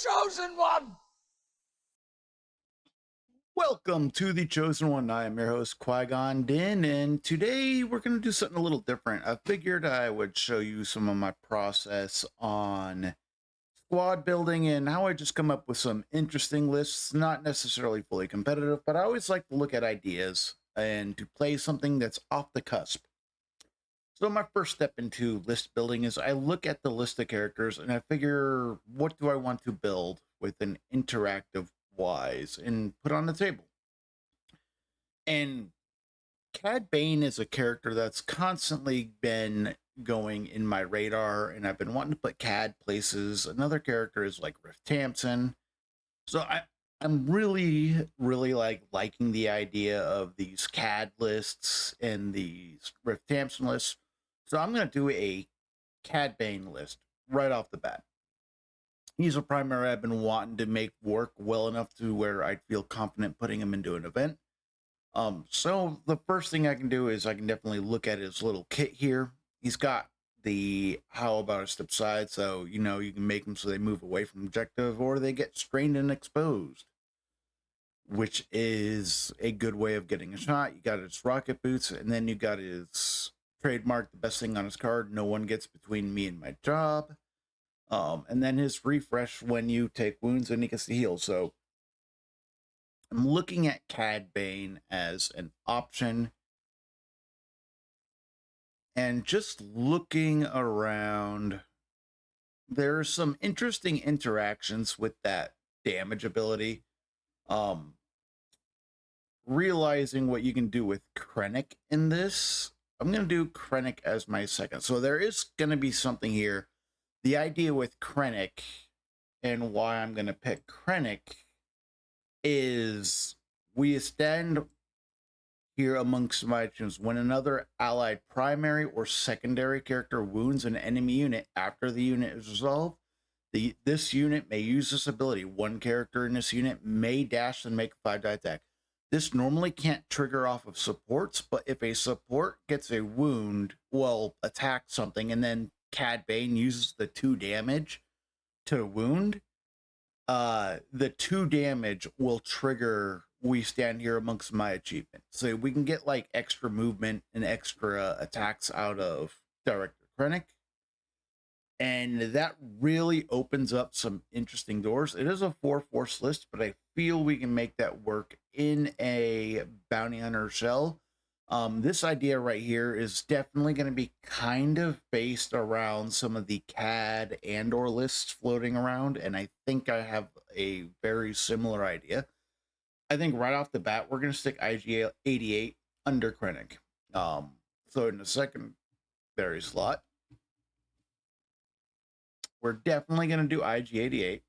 Chosen One! Welcome to the Chosen One. I am your host, Qui-Gon Din, and today we're going to do something a little different. I figured I would show you some of my process on squad building and how I just come up with some interesting lists, not necessarily fully competitive, but I always like to look at ideas and to play something that's off the cusp. So my first step into list building is I look at the list of characters and I figure, what do I want to build with an interactive wise and put on the table. And Cad Bane is a character that's constantly been going in my radar, and I've been wanting to put Cad places. Another character is like Riff Tamsin. So I'm really liking the idea of these Cad lists and these Riff Tamsin lists. So I'm gonna do a Cad Bane list right off the bat. He's a primary I've been wanting to make work well enough to where I'd feel confident putting him into an event. So the first thing I can do is I can definitely look at his little kit here. He's got the how about a step side, so you can make them so they move away from objective or they get strained and exposed, which is a good way of getting a shot. You got his rocket boots, and then you got his trademark, the best thing on his card, no one gets between me and my job. And then his refresh when you take wounds and he gets to heal. So I'm looking at Cad Bane as an option. And just looking around, there are some interesting interactions with that damage ability. Realizing what you can do with Krennic in this, I'm going to do Krennic as my second. So there is going to be something here. The idea with Krennic and why I'm going to pick Krennic is we stand here amongst my teams when another allied primary or secondary character wounds an enemy unit after the unit is resolved. This unit may use this ability. One character in this unit may dash and make a 5-die attack. This normally can't trigger off of supports, but if a support gets a wound, attack something, and then Cad Bane uses the 2 damage to wound, the 2 damage will trigger we stand here amongst my achievement. So we can get like extra movement and extra attacks out of Director Krennic. And that really opens up some interesting doors. It is a 4-force list, but I feel we can make that work in a bounty hunter shell. This idea right here is definitely going to be kind of based around some of the CAD and or lists floating around, and I think I have a very similar idea. I think right off the bat, we're going to stick IG-88 under Krennic. So in the secondary slot, we're definitely going to do IG-88.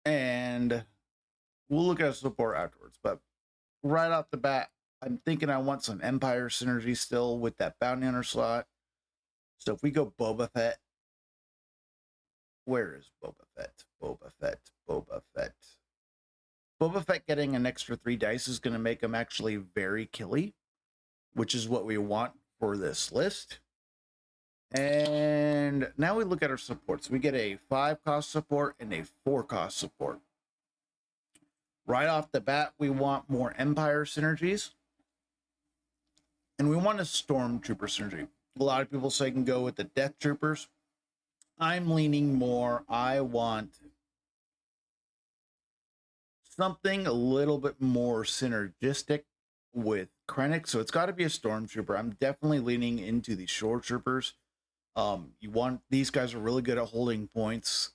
And we'll look at support afterwards. But right off the bat, I'm thinking I want some Empire synergy still with that bounty hunter slot. So if we go Boba Fett, where is Boba Fett? Boba Fett, Boba Fett. Boba Fett getting an extra 3 dice is going to make him actually very killy, which is what we want for this list. And now we look at our supports. We get a 5-cost support and a 4-cost support. Right off the bat, we want more Empire synergies. And we want a Stormtrooper synergy. A lot of people say you can go with the Death Troopers. I'm leaning more, I want something a little bit more synergistic with Krennic. So it's got to be a Stormtrooper. I'm definitely leaning into the Shore Troopers. These guys are really good at holding points.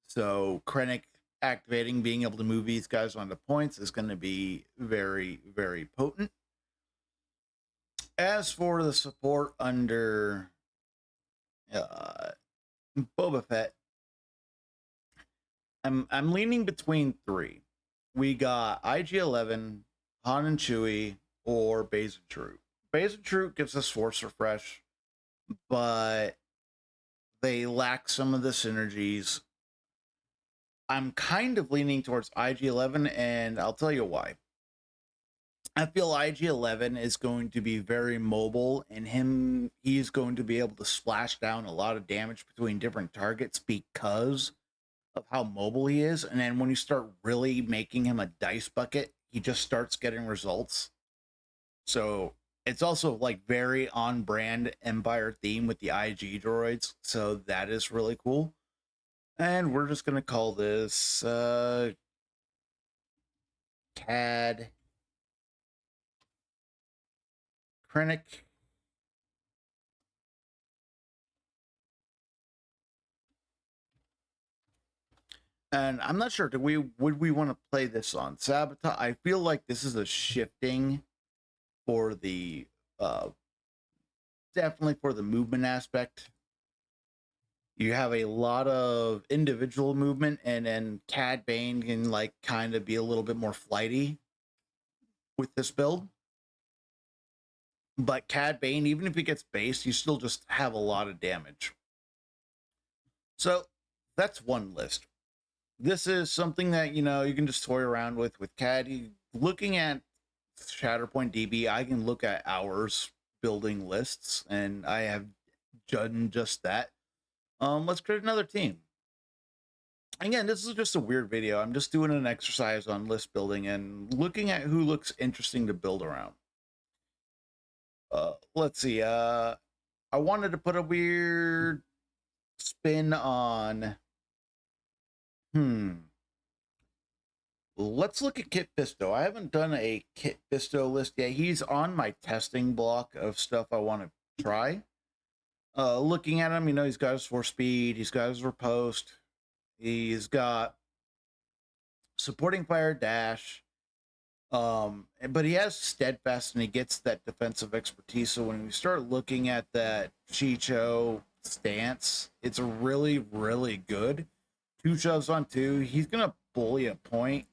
So Krennic activating, being able to move these guys onto points is going to be very, very potent. As for the support under Boba Fett, I'm leaning between 3. We got IG-11, Han and Chewie, or Baze and True. Baze and True gives us Force Refresh, but they lack some of the synergies. I'm kind of leaning towards IG-11, and I'll tell you why. I feel IG-11 is going to be very mobile, and he's going to be able to splash down a lot of damage between different targets because of how mobile he is. And then when you start really making him a dice bucket, he just starts getting results. So it's also like very on brand Empire theme with the IG droids. So that is really cool. And we're just gonna call this CAD Krennic. And I'm not sure, would we want to play this on Sabotage? I feel like this is a shifting for the definitely for the movement aspect. You have a lot of individual movement, and then Cad Bane can like kind of be a little bit more flighty with this build. But Cad Bane, even if he gets based, you still just have a lot of damage. So that's one list. This is something that, you know, you can just toy around with Cad. Looking at Shatterpoint DB, I can look at hours building lists, and I have done just that. Let's create another team. Again, this is just a weird video. I'm just doing an exercise on list building and looking at who looks interesting to build around. Let's see. I wanted to put a weird spin on. Let's look at Kit Fisto. I haven't done a Kit Fisto list yet. He's on my testing block of stuff I want to try. Looking at him, you know, he's got his 4 speed, he's got his riposte, he's got supporting fire dash, but he has steadfast and he gets that defensive expertise. So when we start looking at that Chicho stance, it's really, really good. 2 shoves on 2. He's gonna bully a point.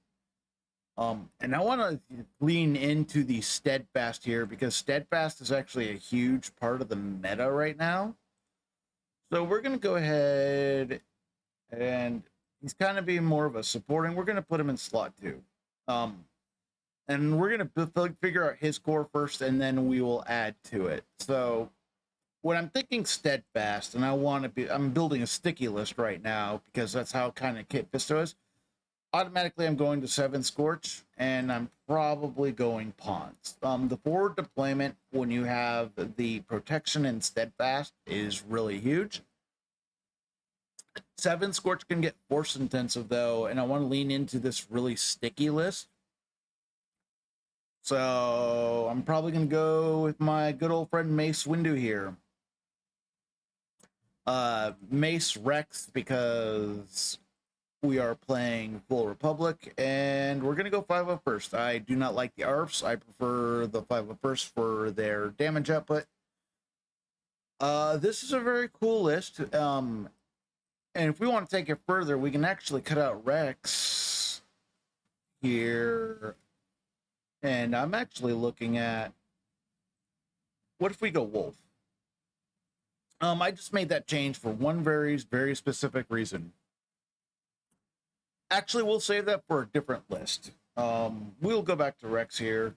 And I want to lean into the steadfast here because steadfast is actually a huge part of the meta right now. So we're going to go ahead, and he's kind of being more of a supporting. We're going to put him in slot 2. And we're going to figure out his core first, and then we will add to it. So when I'm thinking steadfast, and I'm building a sticky list right now because that's how kind of Kit Fisto is. Automatically, I'm going to 7 Scorch, and I'm probably going Pawns. The forward deployment, when you have the protection and steadfast, is really huge. 7 Scorch can get force intensive, though, and I want to lean into this really sticky list. So I'm probably going to go with my good old friend Mace Windu here. Mace Rex, because we are playing Full Republic, and we're going to go 5 first. I do not like the ARFs. I prefer the 5 first for their damage output. This is a very cool list. And if we want to take it further, we can actually cut out Rex here. And I'm actually looking at, what if we go Wolf? I just made that change for one very, very specific reason. Actually, we'll save that for a different list. We'll go back to Rex here.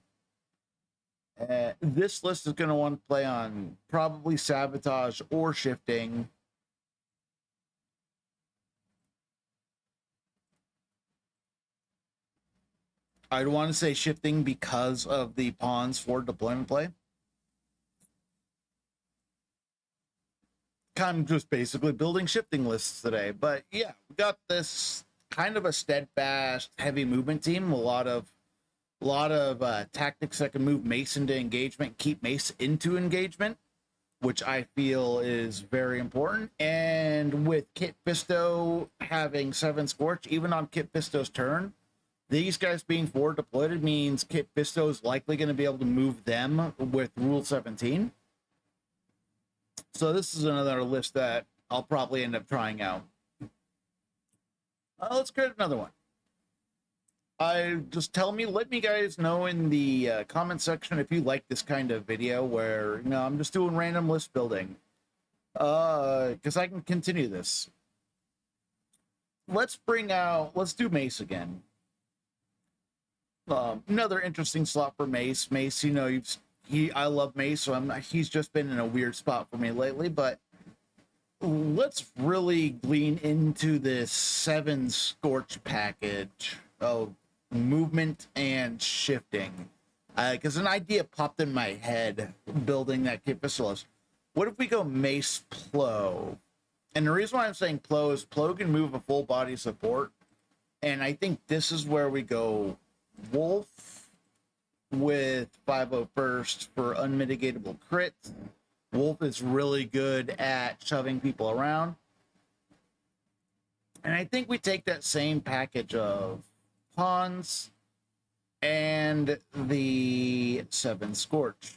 This list is going to want to play on probably sabotage or shifting. I'd want to say shifting because of the pawns for deployment play. Kind of just basically building shifting lists today. But yeah, we got this kind of a steadfast, heavy movement team. A lot of tactics that can move Mace into engagement, keep Mace into engagement, which I feel is very important. And with Kit Fisto having 7 Scorch, even on Kit Fisto's turn, these guys being forward deployed means Kit Fisto is likely going to be able to move them with Rule 17. So this is another list that I'll probably end up trying out. Let's create another one. Let me guys know in the comment section if you like this kind of video where, you know, I'm just doing random list building. Because I can continue this. Let's do Mace again. Another interesting slot for Mace. Mace, you know, I love Mace, so he's just been in a weird spot for me lately. But let's really lean into this 7 Scorch package of movement and shifting. Because an idea popped in my head building that Kit Facilis. What if we go Mace Plo? And the reason why I'm saying Plo is Plo can move a full body support. And I think this is where we go Wolf with 501st for unmitigatable crits. Wolf is really good at shoving people around. And I think we take that same package of pawns and the 7 Scorch.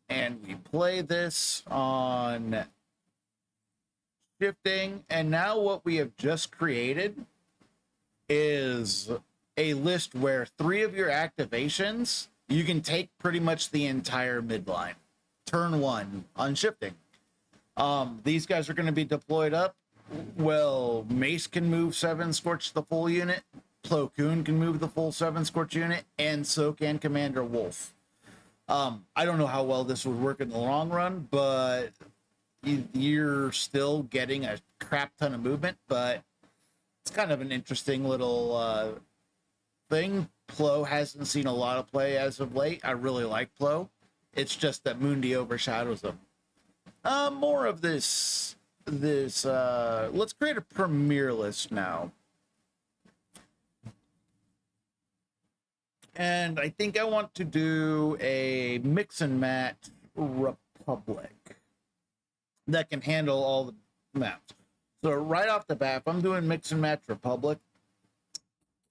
And we play this on shifting. And now what we have just created is a list where 3 of your activations, you can take pretty much the entire midline. Turn 1 on shifting. These guys are going to be deployed up. Well, Mace can move 7 Scorch the full unit. Plo Koon can move the full 7 Scorch unit, and so can Commander Wolf. I don't know how well this would work in the long run, but you're still getting a crap ton of movement, but it's kind of an interesting little thing. Plo hasn't seen a lot of play as of late. I really like Plo. It's just that Mundi overshadows him. More of this. Let's create a premiere list now. And I think I want to do a mix and match Republic that can handle all the maps. So right off the bat, if I'm doing mix and match Republic,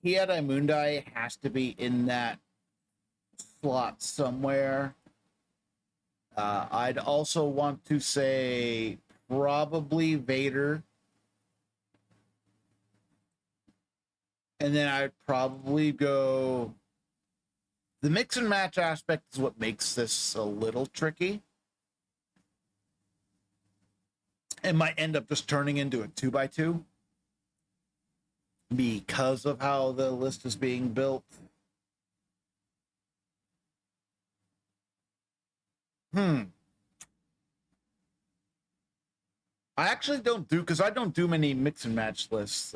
Hiera Mundi has to be in that slot somewhere. I'd also want to say probably Vader. And then I'd probably go... The mix and match aspect is what makes this a little tricky. It might end up just turning into a 2x2 because of how the list is being built. I actually don't do, because I don't do many mix and match lists.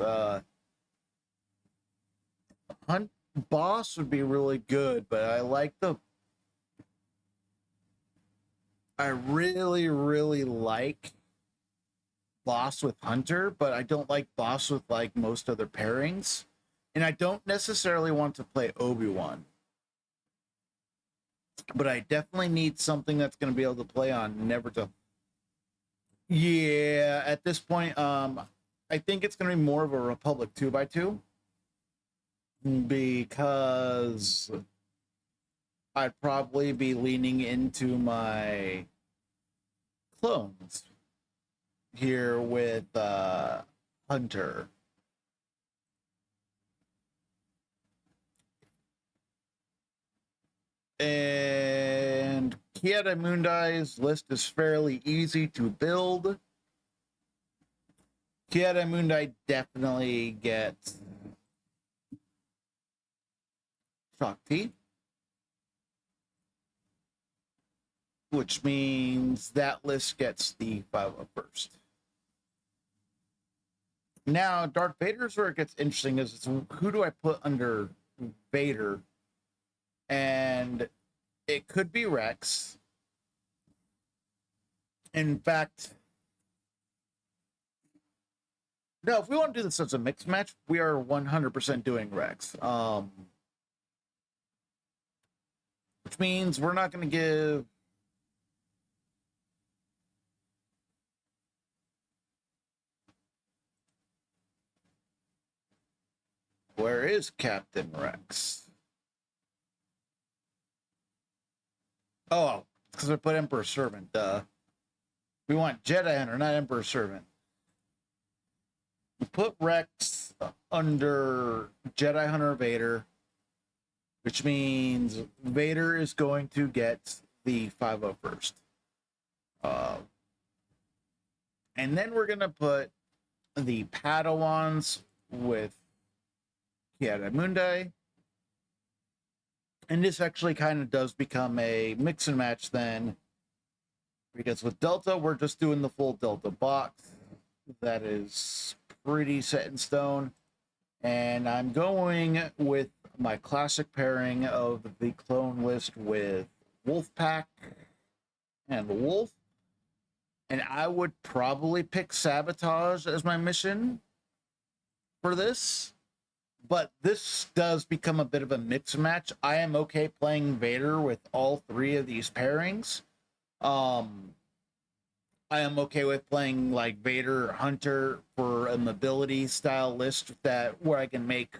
Hunt Boss would be really good, but I really, really like Boss with Hunter, but I don't like Boss with like most other pairings. And I don't necessarily want to play Obi-Wan. But I definitely need something that's going to be able to play on Neverto. Yeah, at this point, I think it's going to be more of a Republic 2x2. Because I'd probably be leaning into my clones here with Hunter. And Hiera Mundi's list is fairly easy to build. Hiera Mundi definitely gets Shakti, which means that list gets the 501st. Now, Darth Vader's where it gets interesting is who do I put under Vader? And it could be Rex. In fact, no, if we want to do this as a mixed match, we are 100% doing Rex. Which means we're not going to give... Where is Captain Rex? Oh, because I put Emperor Servant. We want Jedi Hunter, not Emperor Servant. We put Rex under Jedi Hunter Vader, which means Vader is going to get the 501st. And then we're going to put the Padawans with Kiadamundi. And this actually kind of does become a mix and match then, because with Delta, we're just doing the full Delta box. That is pretty set in stone. And I'm going with my classic pairing of the clone list with Wolfpack and the Wolf. And I would probably pick Sabotage as my mission for this. But this does become a bit of a mix and match. I am okay playing Vader with all three of these pairings. I am okay with playing like Vader Hunter for a mobility style list that where I can make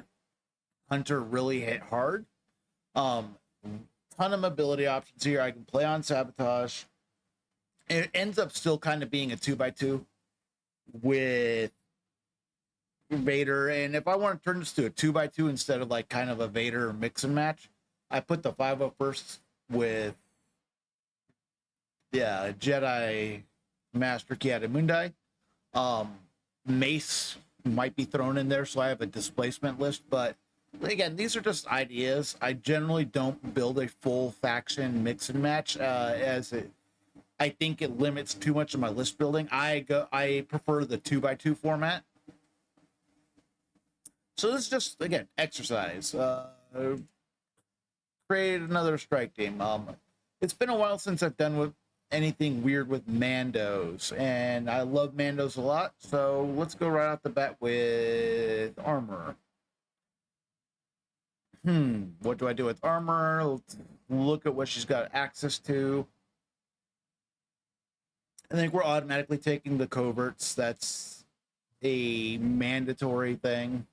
Hunter really hit hard. Ton of mobility options here. I can play on Sabotage. It ends up still kind of being a 2x2 with Vader. And if I want to turn this to a 2x2 instead of like kind of a Vader mix and match, I put the 501st with Jedi Master Kiadamundi. Mace might be thrown in there, so I have a displacement list. But again, these are just ideas. I generally don't build a full faction mix and match, I think it limits too much of my list building. I prefer the 2x2 format. So this is just again exercise. Create another strike team. It's been a while since I've done with anything weird with Mandos, and I love Mandos a lot. So let's go right off the bat with armor. What do I do with armor? Let's look at what she's got access to. I think we're automatically taking the coverts. That's a mandatory thing.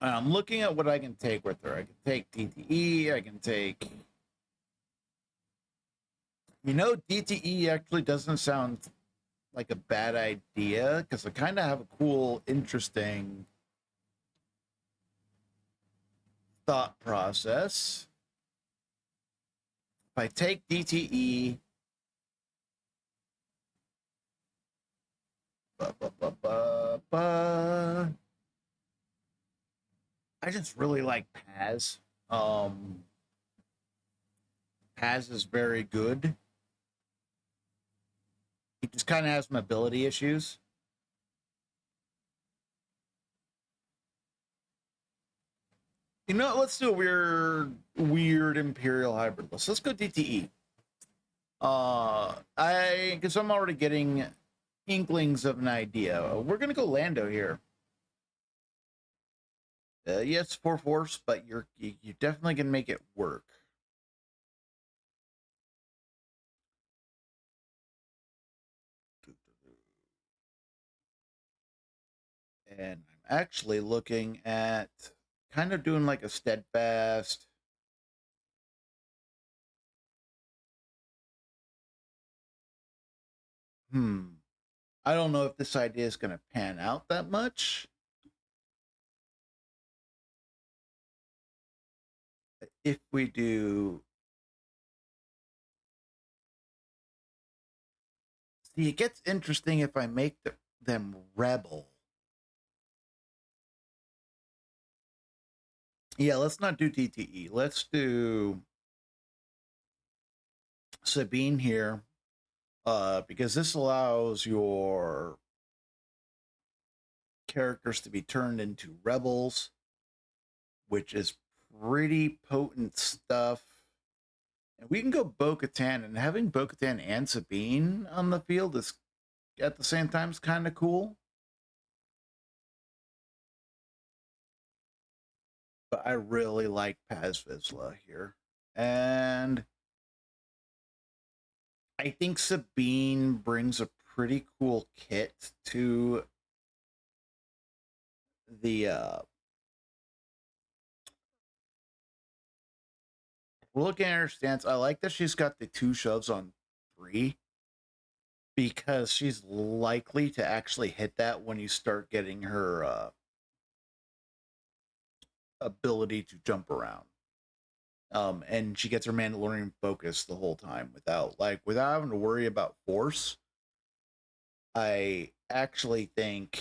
I'm looking at what I can take with her. I can take DTE. I can take... DTE actually doesn't sound like a bad idea, because I kind of have a cool, interesting thought process. If I take DTE, I just really like Paz. Paz is very good. He just kind of has mobility issues. Let's do a weird Imperial hybrid list. Let's go DTE. Because I'm already getting inklings of an idea. We're gonna go Lando here. Yes, 4 force, but you definitely can make it work. And I'm actually looking at kind of doing like a steadfast. I don't know if this idea is going to pan out that much. If we do... See, it gets interesting if I make them rebel. Yeah, let's not do DTE. Let's do Sabine here, because this allows your characters to be turned into rebels, which is pretty potent stuff. And we can go Bo-Katan, and having Bo-Katan and Sabine on the field is at the same time is kind of cool. But I really like Paz Vizsla here. And I think Sabine brings a pretty cool kit to the looking at her stance. I like that she's got the 2 shoves on 3, because she's likely to actually hit that when you start getting her ability to jump around. And she gets her Mandalorian focus the whole time without having to worry about force. I actually think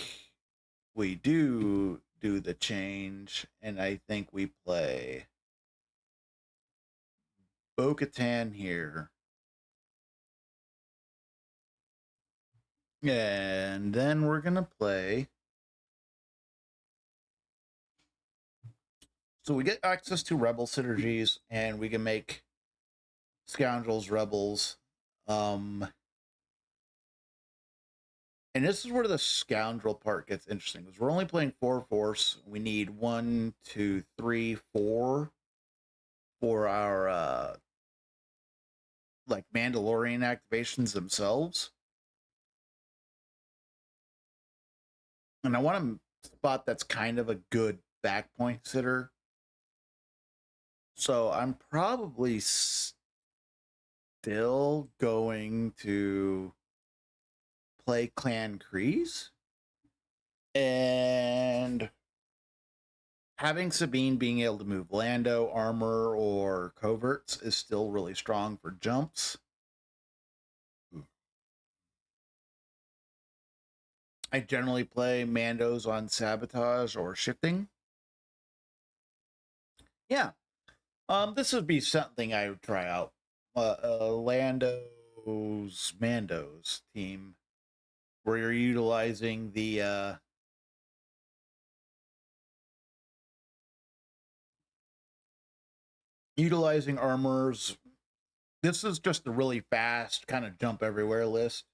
we do the change, and I think we play Bo-Katan here. And then we're going to play. So we get access to rebel synergies, and we can make scoundrels rebels. And this is where the scoundrel part gets interesting, because we're only playing 4 force. We need 1, 2, 3, 4 for our like Mandalorian activations themselves. And I want a spot that's kind of a good back point sitter. So I'm probably still going to play Clan Kreese. And having Sabine being able to move Lando, armor, or coverts is still really strong for jumps. I generally play Mandos on sabotage or shifting. Yeah. This would be something I would try out. Lando's Mandos team, where you're utilizing the utilizing armors. This is just a really fast kind of jump everywhere list.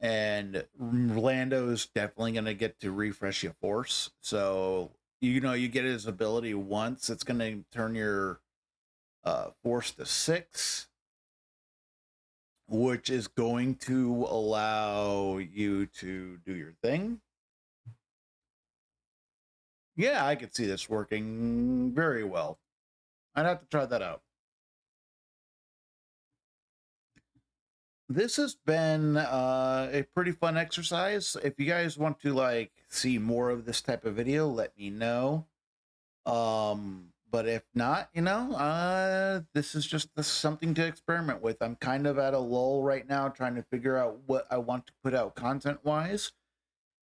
And Lando's definitely going to get to refresh your force. So, you get his ability once. It's going to turn your force to 6, which is going to allow you to do your thing. Yeah, I could see this working very well. I'd have to try that out. This has been a pretty fun exercise. If you guys want to see more of this type of video, let me know. But if not, this is just something to experiment with. I'm kind of at a lull right now, trying to figure out what I want to put out content wise.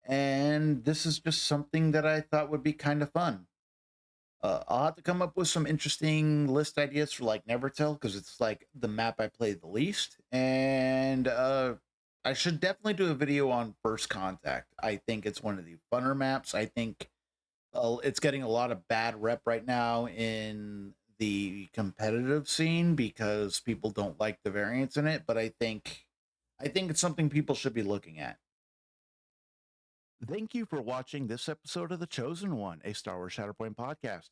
And this is just something that I thought would be kind of fun. I'll have to come up with some interesting list ideas for Nevertell, because it's the map I play the least. And I should definitely do a video on First Contact. I think it's one of the funner maps. I think it's getting a lot of bad rep right now in the competitive scene because people don't like the variants in it. But I think it's something people should be looking at. Thank you for watching this episode of The Chosen One, a Star Wars Shatterpoint podcast.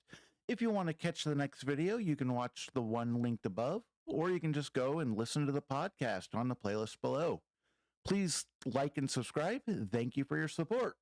If you want to catch the next video, you can watch the one linked above, or you can just go and listen to the podcast on the playlist below. Please like and subscribe. Thank you for your support.